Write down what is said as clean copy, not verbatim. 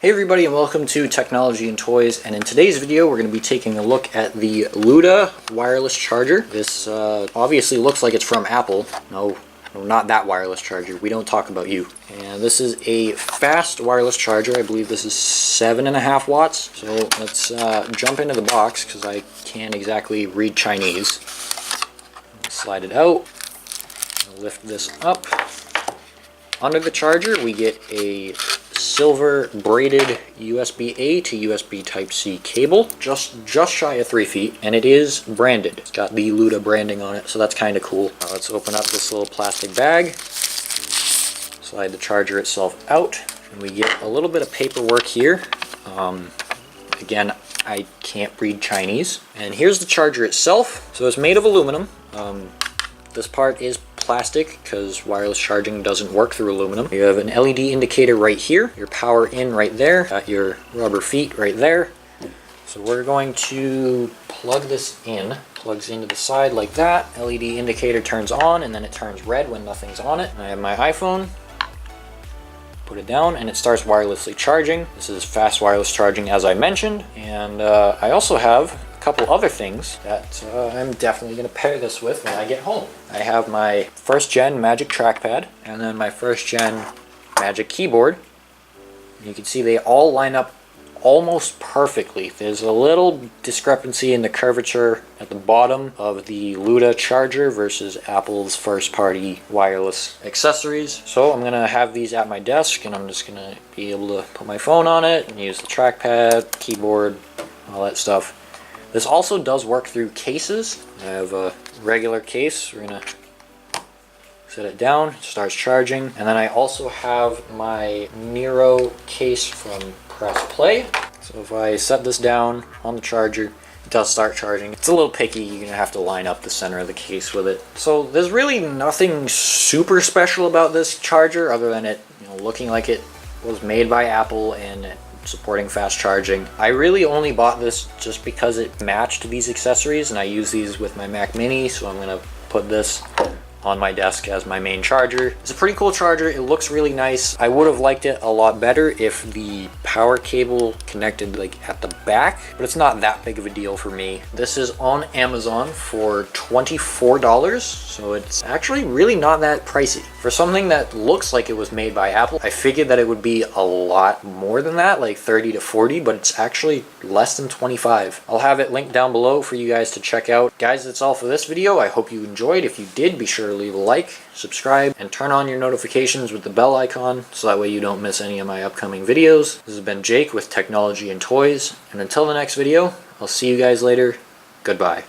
Hey everybody, and welcome to Technology and Toys, and in today's video we're going to be taking a look at the LOODA wireless charger. This obviously looks like it's from Apple. No, not that wireless charger. We don't talk about you. And this is a fast wireless charger. I believe this is 7.5 watts. So let's jump into the box because I can't exactly read Chinese. Slide it out. Lift this up. Under the charger we get a silver braided USB-A to USB Type-C cable, just shy of 3 feet, and it is branded. It's got the LOODA branding on it, so that's kind of cool. Now let's open up this little plastic bag, slide the charger itself out, and we get a little bit of paperwork here. Again, I can't read Chinese. And here's the charger itself. So it's made of aluminum. This part is plastic because wireless charging doesn't work through aluminum. You have an LED indicator right here, your power in right there, got your rubber feet right there. So we're going to plug this in. Plugs into the side like that. LED indicator turns on and then it turns red when nothing's on it. I have my iPhone. Put it down and it starts wirelessly charging. This is fast wireless charging as I mentioned. And I also have couple other things that I'm definitely going to pair this with when I get home. I have my first gen Magic trackpad and then my first gen Magic keyboard. You can see they all line up almost perfectly. There's a little discrepancy in the curvature at the bottom of the LOODA charger versus Apple's first party wireless accessories. So I'm going to have these at my desk and I'm just going to be able to put my phone on it and use the trackpad, keyboard, all that stuff. This also does work through cases. I have a regular case. We're gonna set it down, it starts charging. And then I also have my Nero case from Press Play. So if I set this down on the charger, it does start charging. It's a little picky, you're gonna have to line up the center of the case with it. So there's really nothing super special about this charger other than it, looking like it was made by Apple and supporting fast charging. I really only bought this just because it matched these accessories and I use these with my Mac Mini, so I'm gonna put this on my desk as my main charger. It's a pretty cool charger. It looks really nice. I would have liked it a lot better if the power cable connected like at the back, but it's not that big of a deal for me. This is on Amazon for $24, so it's actually really not that pricey. For something that looks like it was made by Apple, I figured that it would be a lot more than that, like 30 to 40, but it's actually less than 25. I'll have it linked down below for you guys to check out. Guys, that's all for this video. I hope you enjoyed. If you did, be sure to leave a like, subscribe, and turn on your notifications with the bell icon so that way you don't miss any of my upcoming videos. This has been Jake with Technology and Toys, and until the next video, I'll see you guys later. Goodbye.